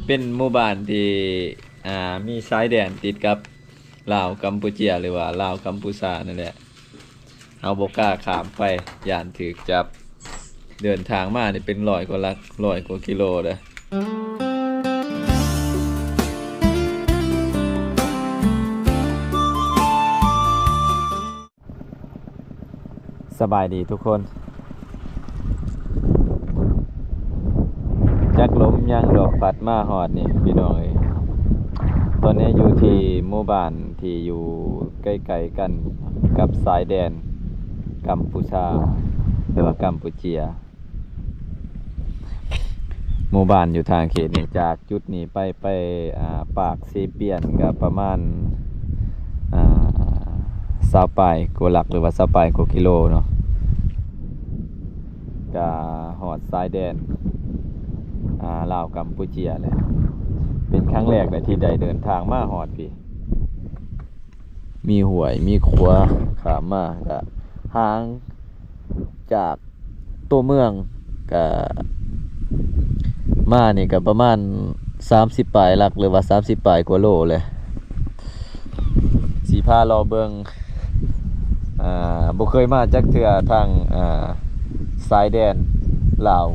เป็นหมู่บ้านที่มีชายแดนติดกับลาวกัมพูเชียหรือว่าลาวกัมพูชานั่นแหละเฮาบ่กล้าข้ามไปย่านถูกจับเดินทางมานี่เป็น100กว่ากิโลเด้อสบายดีทุกคนจักลมยังดอกปัดมาฮอดนี่พี่น้องเอ้ยตอนนี้อยู่ที่หมู่บ้านที่อยู่ใกล้ๆกันกับสายแดนกัมพูชาหรือว่ากัมพูเชียหมู่บ้านอยู่ทางเขตนี้จากจุดนี้ไปปากซีเปียนก็ประมาณ20ปลายกว่าหลักหรือว่า20ปลายกว่ากิโลเนาะก็ฮอดสายแดนลาวกัมพูเชียเลยเป็นครั้งแรกเลยที่ได้เดินทางมาฮอดพี่มีห้วยมีขัวข้ามมาก็ห่างจากตัวเมืองก็มานี่ก็ประมาณ30ปลายหลักหรือว่า30ปลายกว่าโลเลยสิพารอเบิ่งบ่เคยมาจักเทื่อทางสายแดนลาว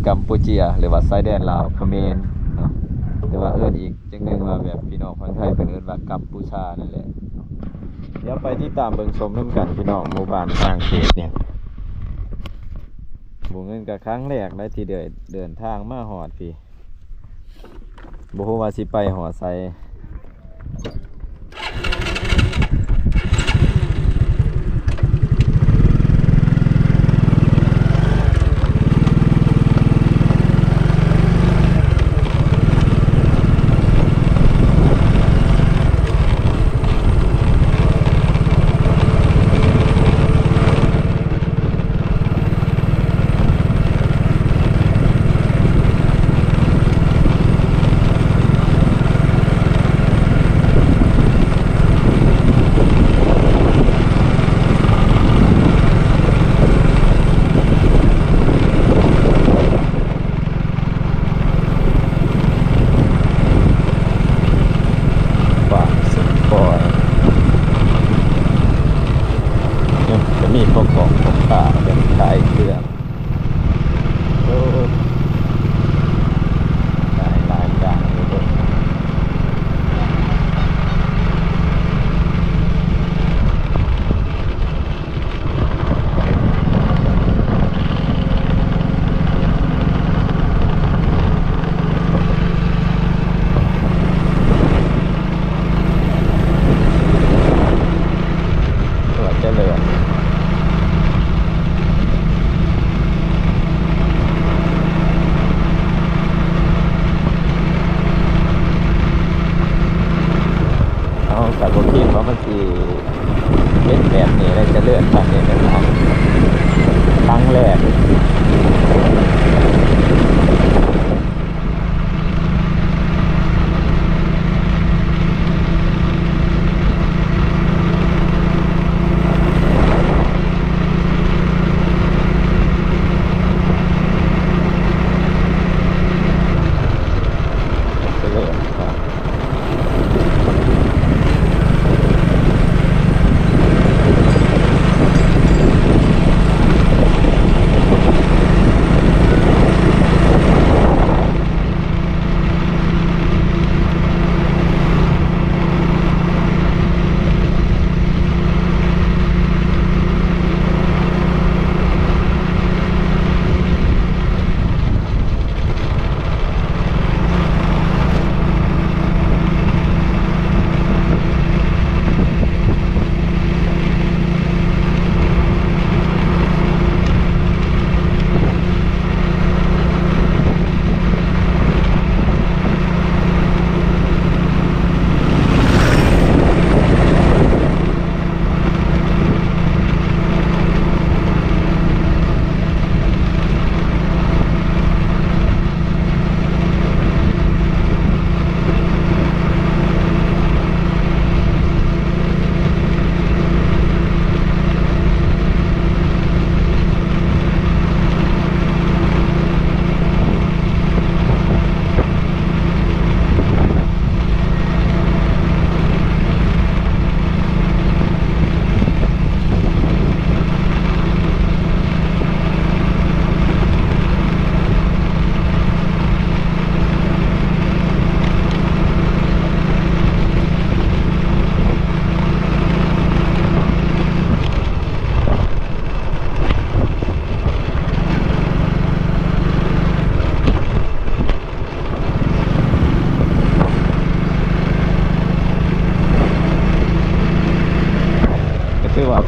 กัมพูเชียหรือว่าสายแดนลาวเขมรเนาะหรือว่าเอิ้นอีกจังนึงว่าแบบพี่น้องฝั่งไทยเพิ่นเอิ้นว่ากัมพูชานั่นแหละเดี๋ยวไปที่ตามเบิ่งชมนำกันพี่น้องหมู่บ้านทางเขตเนี่ยบ่เงินก็ครั้งแรกเลยที่เดินทางมาฮอดพี่บ่ฮู้ว่าสิไปฮอดไสมีพวกของป่าเป็นขายเครื่องหลายอย่างเลยทุกตัวเจริญแต่ผมคิดว่ามันสิเป็นแบบนี้แล้วจะเลื่อนแบบนี้นะครับครั้งแรก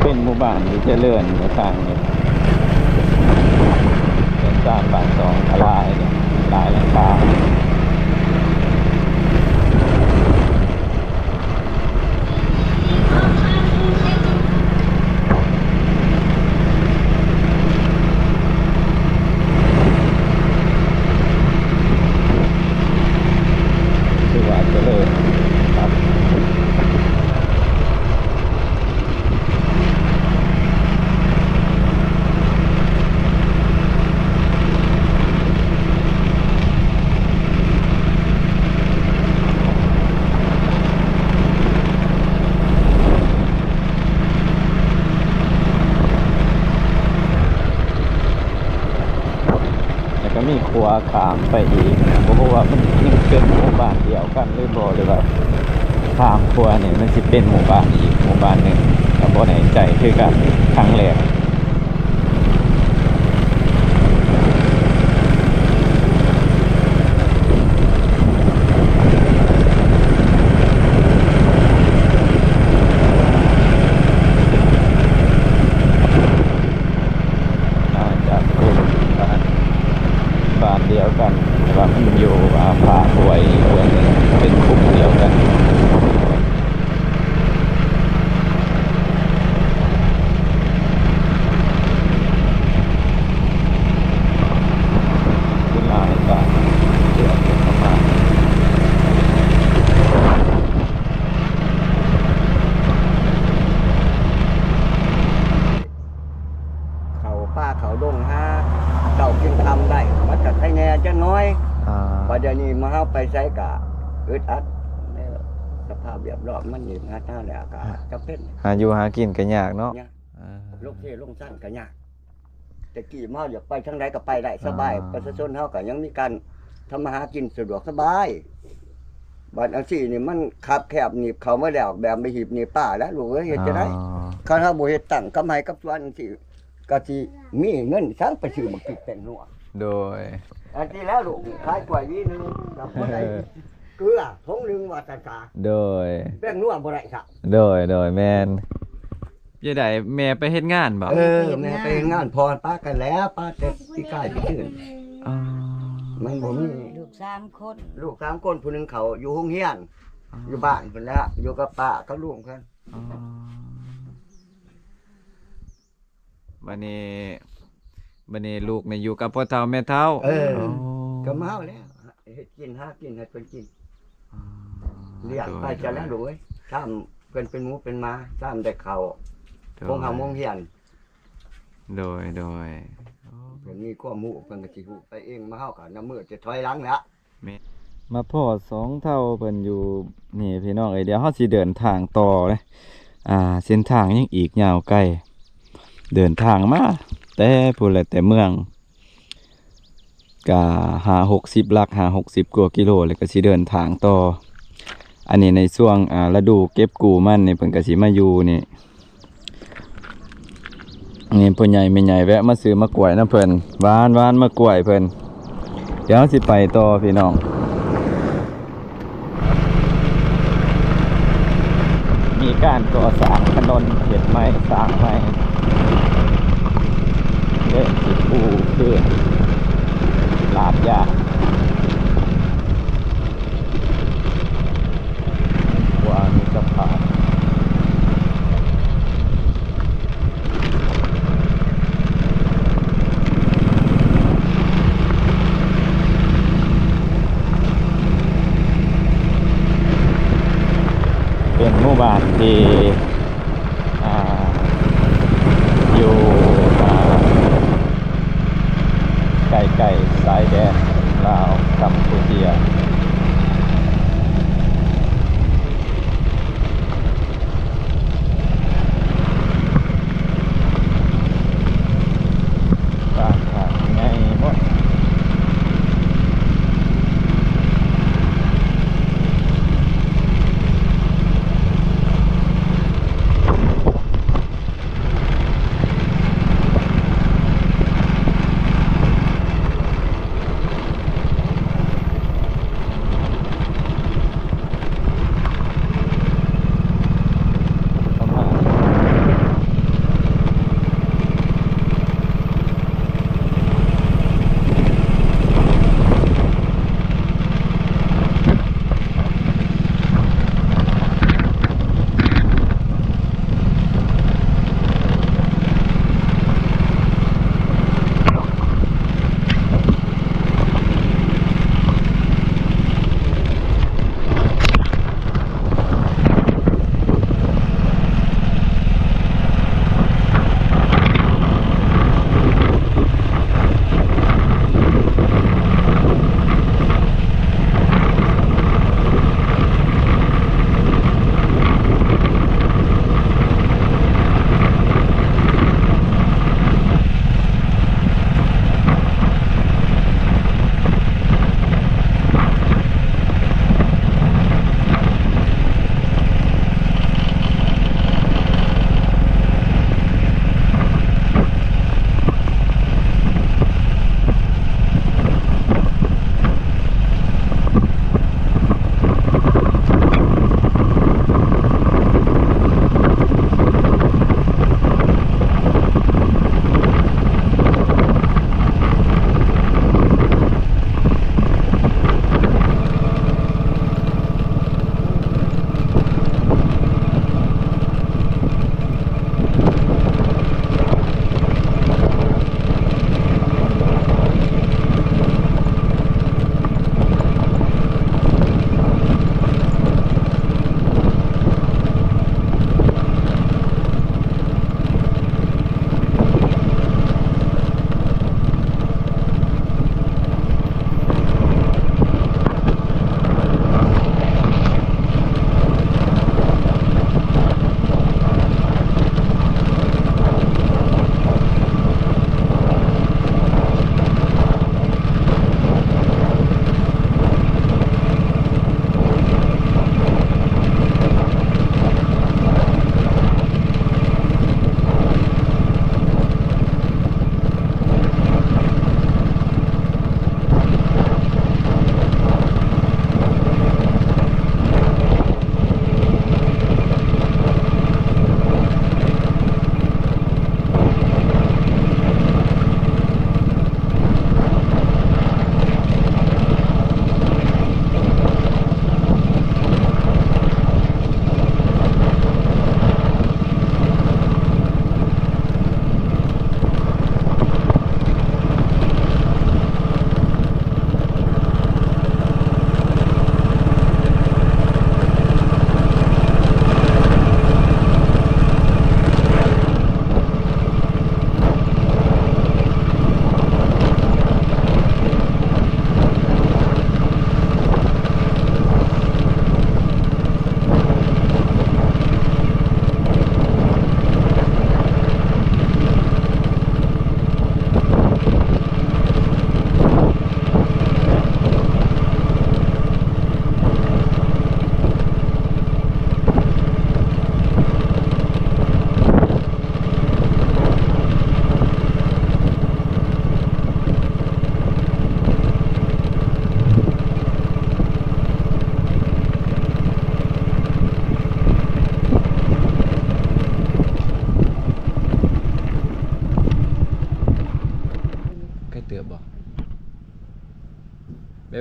เป็นหมู่บ้านที่เจริญในทางนี้เป็นสร้างบ้านสองลายเนี่ยลายหลังคาคือว่าเจริญครับ แล้วก็มีครัวขามไปอีกเพราะว่ามันยังเป็นหมู่บ้านเดียวกันหรือบ่หรือว่าขามครัวเนี่ยมันสิเป็นหมู่บ้านอีกหมู่บ้านหนึ่งก็บ่แน่ใจคือกันครั้งแรกน่าจะเป็นบ้านเดียวกันแต่ว่ามันอยู่ผาหวยเมืองหนึ่งเป็นกลุ่มเดียวกันเป็นหลายบ้านเดียวกันประมาณ เขาป้าเขาดงฮะเก่ากินคำได้มันก็ใครแน่จะน้อยปัจจุบันนี้มาเข้าไปใช้กะอึดอัดในสภาพแบบรอบมันนี่งาท่าเลยอากาศจะเป็น หาอยู่หากินก็ยากเนาะ เนี่ยลูกเทลงสั้นกันยากแต่กี่มาอยากไปทั้งใดก็ไปได้สบายประชาชนเฮาก็ยังมีการทำมาหากินสะดวกสบายบ้านอังซี่นี่มันคับแคบหนีบเขามาแล้วแบบไม่หีบหนีบป้าแล้วลูกเอ้ยเฮ็ดจะได้ข้าถ้าบ่เฮ็ดตั้งกำไห้กับสวนที่ก็สิมีเงินสังไปซื้อบักพริกแป้งนัว โดย อันที่แล้วลูกขายกล้วยวีนึงกับบ่ได้เกลือทงนึงว่าตาตา โดย แป้งนัวบ่ได้ซะ โดยแมนยายได้แม่ไปเฮ็ดงานบ่ แม่ไปงานพรป้ากันแล้วป้าแต่พี่กายพี่ตื่น อ๋อ มันบ่มี ลูก3 คน ลูก3คนผู้หนึงเขาอยู่โรงเรียนอยู่บ้านเพิ่นแล้วอยู่กับป้ากับลุงเพิ่น อ๋อบัดนี้ลูกเนี่ยอยู่กับพ่อเฒ่าแม่เฒ่า ก็มาเอาแล้วเฮ็ดกินหากินให้เพิ่นกินเลี้ยงไปจะแล้วลูกเอ้ยซ้ำเพิ่นเป็นหมูเป็นหมาซ้ำได้ข้าวคงหาโมงเรียน โดย เพิ่นมีความรู้เพิ่นก็สิรู้ไปเองมาเฮาก็น้ำมือจะถอยหลังแล้ว มาพ่อสองเฒ่าเพิ่นอยู่นี่พี่น้องเอ้ยเดี๋ยวเฮาสิเดินทางต่อเลยเส้นทางยังอีกยาวไกลเดินทางมาแต่พูดแหละแต่เมืองก็50ลัก60กว่ากิโลเลยก็สิเดินทางต่ออันนี้ในช่วงฤดูเก็บกู้มันนี่เพิ่นก็สิมาอยู่นี่พ่อใหญ่แม่ใหญ่แวะมาซื้อมะกล้วยนำเพิ่นหวานมะกล้วยเพิ่นเดี๋ยวสิไปต่อพี่น้องมีการก่อสร้างถนนเฮ็ดใหม่สร้างใหม่เด้สิปูพื้นลาดยางว่ามีสะพานเป็นหมู่บ้านที่อยู่ใกล้ๆชายแดนลาวกัมพูชาบ้านทางไงหมด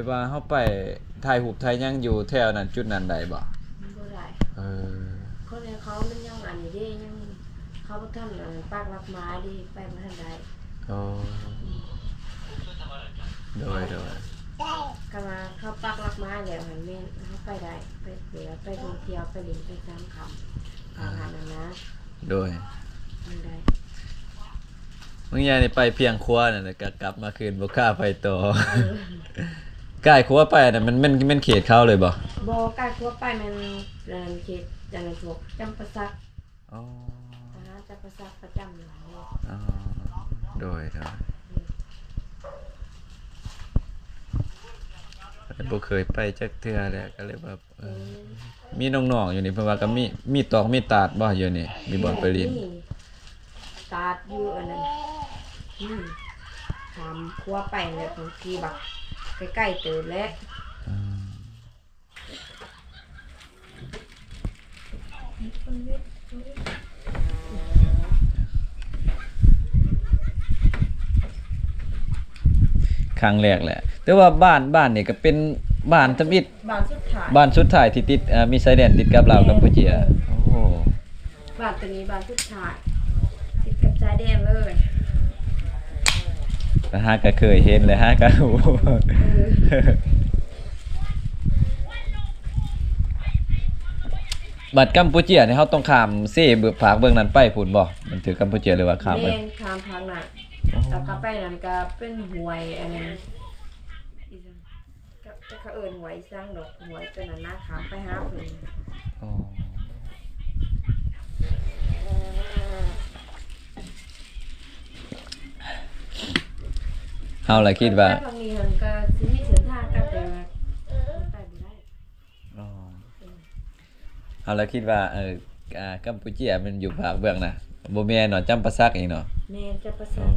ว่าเฮาไปถ่ายรูปถ่ายหยังอยู่แถวนั้นจุดนั้นได้บ่ บ่ได้ เออ คนในเขามันยังอันนี้เด้ยังเขาบ่ทันอันปากรักไม้ดิไปบ่ทันได้ โอ้โดย ก็มาเขาปากรักไม้แล้วหันแม่นเขาไปได้ไปเสือไปท่องเที่ยวไปเล่นไปซ้ำคำทางานนั้นนะ โดย มันได้ มึงยายนี่ไปเพียงครัวนั่นแหละก็กลับมาคืนบ่กล้าไปต่อ ใกล้ครัวไปน่ะมันเขตเขาเลยบ่ บ่ใกล้ครัวไปมันเขตจันทบุรีจำปาสัก อ๋อ ทหารจำปาสักประจำอยู่นี่ อ๋อโดยบ่เคยไปจักเทื่อแหละก็เลยแบบมีน้องๆอยู่นี่เพิ่นว่าก็มีตอกมีตาดบ่อยู่นี่มีบ่อนไปเรียน ตาดอยู่อันนั้นถามครัวไปแล้วบางทีบักใกล้ๆเติบแล้ว ครั้งแรกแหละแต่ว่าบ้านนี่ก็เป็นบ้านทำอิฐ บ้านสุดท้าย บ้านสุดท้ายที่ติดมีชายแดนติดกับลาวกัมพูชาโอ้ บ้านตัวนี้บ้านสุดท้ายติดกับชายแดนเลย แล้วฮะก็เคยเห็นเลยฮะก็รู้ บัดกัมพูชานี่เฮาต้องข้ามเซ่เบือผากเบื้องนั้นไปพุ่นบ่มันถือกัมพูชาหรือว่าข้ามไป เล่นข้ามทางน่ะแล้วก็ไปนั่นก็เป็นห้วยอันนั้นอีสังก็เขาเอิ้นห้วยอีสังดอกห้วยตัวนั้นนะข้ามไปหาเพิ่น อ๋อเฮาล่ะคิดว่า แต่บางทีมันก็สิมีเส้นทางกันแต่ว่ามันไปบ่ได้ อ๋อเอาแล้วคิดว่ากัมพูชามันอยู่ภาคเบื้องนะบ่แม่นเนาะจำปาสักอีกเนาะ แม่นจะประสาท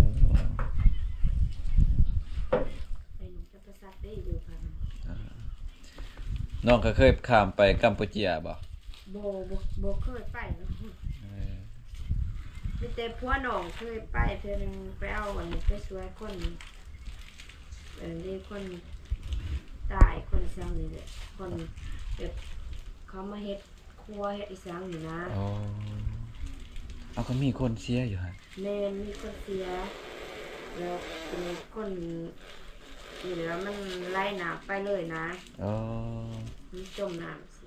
ไอ้หนุ่มจะประสาทได้อยู่พัน น้องก็เคยข้ามไปกัมพูชาบ่ บ่เคยไปเนาะมีแต่ผัวน้องเคยไปเทื่อนึงไปเอาอันนี้ไปช่วยคนนี้คนตายคนซังนี่แหละคนแบบเขามาเฮ็ดครัวเฮ็ดอีสังนี่นะ อ๋อเอาก็มีคนเสียอยู่หั่น แม่นมีคนเสียแล้วเป็นคนนี่แล้วมันไล่น้ำไปเลยนะ อ๋อ มันจมน้ำสิ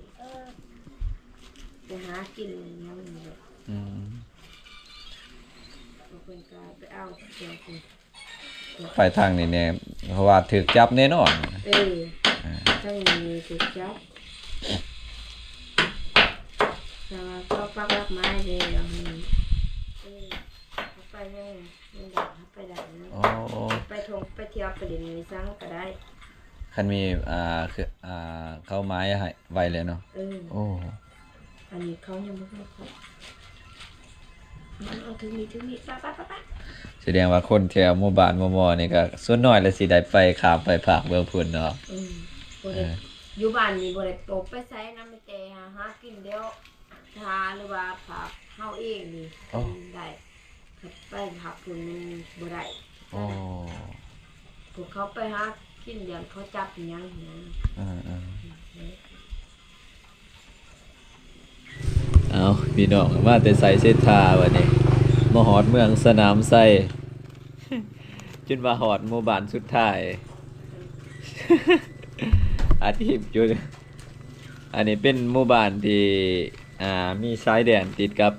ไปหากินยังนี่แหละ อืม เอาเพิ่นก็ไปเอาเสียคุณ ไปทางนี้แน่เพราะว่าถูกจับแน่นอน ทั้งนี้ถูกจับแต่ว่าก็ปักรักไม้เลยอย่างนี้เขาไปเลยมันอยากเขาไปได้นะ อ๋อ ไปเที่ยวไปเล่นในซังก็ได้ คันมีคือเข้าไม้ให้ไว้เลยเนาะโอ้ อันนี้เขายังไม่ให้เขาเอาถึงนี้ป้า แสดงว่าคนแถวหมู่บ้านหมู่มอนี่ก็ส่วนน้อยแล้วสิได้ไปข้ามไปภาคเบื้องพุ่นเนาะ บ่ได้อยู่บ้านนี่บ่ได้ตกไปไสนำไปแต่หากินเดี๋ยวทาหรือว่าผักเฮาเองนี่ได้ถ้าไปผักพุ่นมันบ่ได้ อ๋อ พวกเขาไปหากินอย่างเขาจับอิหยังนะ เอาพี่น้องมาแต่ใส่เส้นทาวันนี้มาหอดเมืองสนามไส้ จนมาหอดหมู่บ้านสุดท้าย อาทิตย์จุดอันนี้เป็นหมู่บ้านที่มีชายแดนติดกับ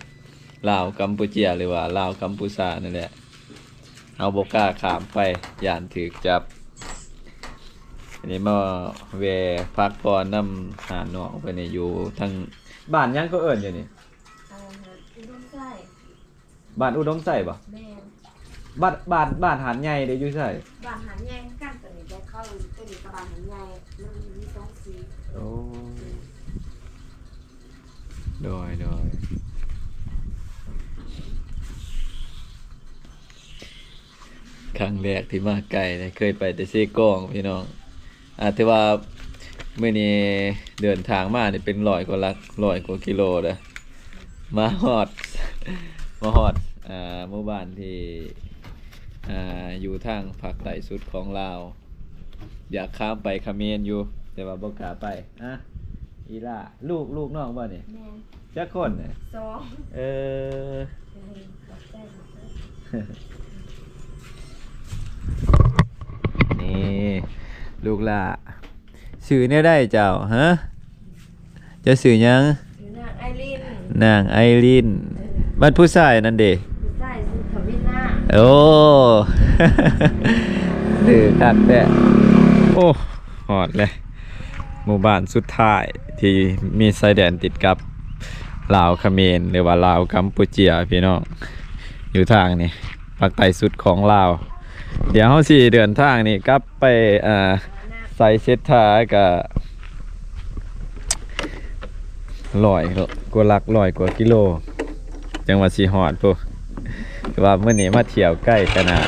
ลาวกัมพูชาหรือว่าลาวกัมพูชานั่นแหละเอาบ่กล้าข้ามไปย่านถูกจับอันนี้มาแวะพักผ่อนนำหาน้องไปนี่อยู่ทางบ้านหยังก็เอิ้นอยู่นี่ อุดมไส้ บ้านอุดมไส้บ่ แม่ บ้านหาดใหญ่เด้อยู่ไส บ้านหันแยงกันตัวนี้ได้เข้าตัวนี้กับบ้านหันใหญ่มันมีสองสี โอ้โดยครั้งแรกที่มาไกลเนี่ยเคยไปแต่เซกองพี่น้องแต่ว่ามื้อนี้เดินทางมานี่เป็น100กว่ากิโลเด้อมาฮอดหมู่บ้านที่อยู่ทางภาคใต้สุดของลาว อยากข้ามไปเขมรอยู่ แต่ว่าบ่กล้าไปอ่ะอีล่าลูกน้องบ่นี่ แม่น จักคนเนี่ย สอง เออ ขอบใจขอบใจ นี่ลูกล่ะสื่อเนี่ยได้เจ้าฮะจะสื่อหยัง คือนางไอริน นางไอรินบ้านผู้ชายนั่นเด้ ผู้ชายชื่อขวินา โอ้ สื่อคักแต่โอ้หอดเลยหมู่บ้านสุดท้ายที่มีชายแดนติดกับลาวเขมรหรือว่าลาวกัมพูเชียพี่น้องอยู่ทางนี่ภาคใต้สุดของลาวเดี๋ยวเขาสิเดินทางนี่กลับไปใส่เซตทากับ100 กว่ากิโลจังหวัดสีหอดพวกแต่ว่าเมื่อนี้มาเที่ยวใกล้ขนาด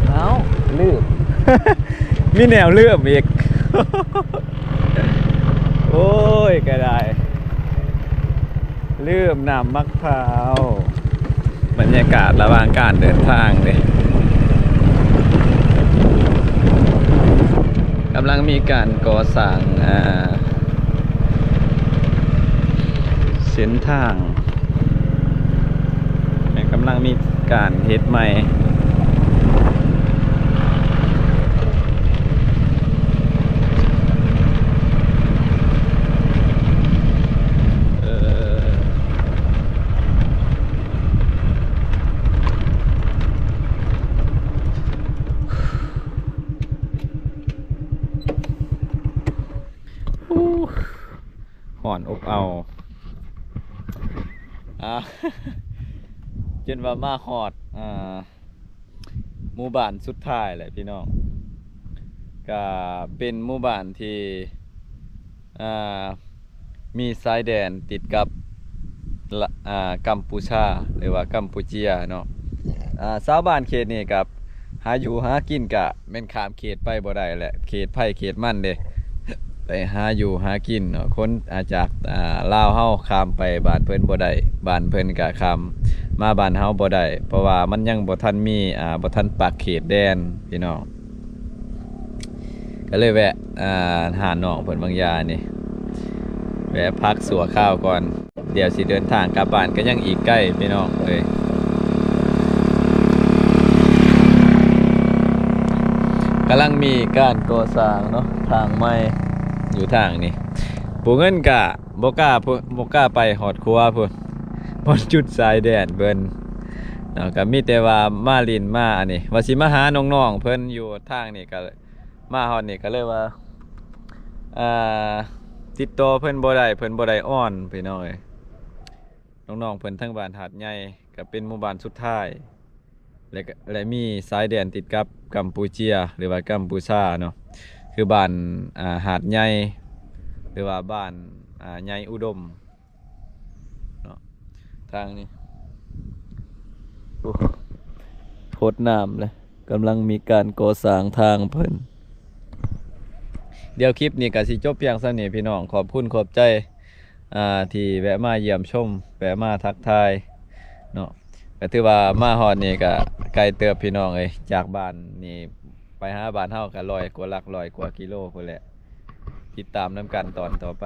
เอาลืม มีแนวเลื่อมอีก โอ้ยก็ได้ลืมน้ำมะพร้าวบรรยากาศระหว่างการเดินทางเลยกำลังมีการก่อสร้างเส้นทางกำลังมีการเฮ็ดใหม่ห่อนอบเอาจนว่ามาหอดหมู่บ้านสุดท้ายแหละพี่น้องก็เป็นหมู่บ้านที่มีชายแดนติดกับกัมพูชาหรือว่ากัมพูเชียเนาะชาวบ้านเขตนี่กับหาอยู่หากินกะแม่นข้ามเขตไปบ่ได้แหละเขตไผ่เขตมันเด้ไปหาอยู่หากินเนาะคนจากลาวเฮาข้ามไปบ้านเพิ่นบ่ได้บ้านเพิ่นก็ข้ามมาบ้านเฮาบ่ได้เพราะว่ามันยังบ่ทันมีบ่ทันปักเขตแดนพี่น้องก็เลยแวะหาน้องเพิ่นบางยานี่แวะพักสัวข้าวก่อนเดี๋ยวสิเดินทางกลับบ้านก็ยังอีกใกล้พี่น้องเลยกำลังมีการก่อสร้างเนาะทางใหม่อยู่ทางนี่ผู้เงินกะบ่กล้าไปหอดครัวพุ่นบ่จุดสายแดนเพิ่นเนาะก็มีแต่ว่ามาลินมาอันนี้ว่าสิมาหาน้องๆเพิ่นอยู่ทางนี่ก็มาฮอดนี่ก็เลยว่าติดต่อเพิ่นบ่ได้อ้อนพี่น้องเอ้ยน้องๆเพิ่นทั้งบ้านหาดใหญ่ก็เป็นหมู่บ้านสุดท้ายและมีสายแดนติดกับกัมพูเชียหรือว่ากัมพูชาเนาะคือบ้านหาดใหญ่หรือว่าบ้านใหญ่อุดมเนาะทางนี้โพดน้ำเลยกำลังมีการก่อสร้างทางเพิ่นเดี๋ยวคลิปนี้ก็สิจบเพียงเท่านี้พี่น้องขอบคุณขอบใจที่แวะมาเยี่ยมชมแวะมาทักทายเนาะก็ถือว่ามาฮอดนี่ก็ไกลเติบพี่น้องเอ้ยจากบ้านนี่ไปหาบ้านเฮาก็100 กว่ากิโลพุ่นแหละติดตามนำกันตอนต่อไป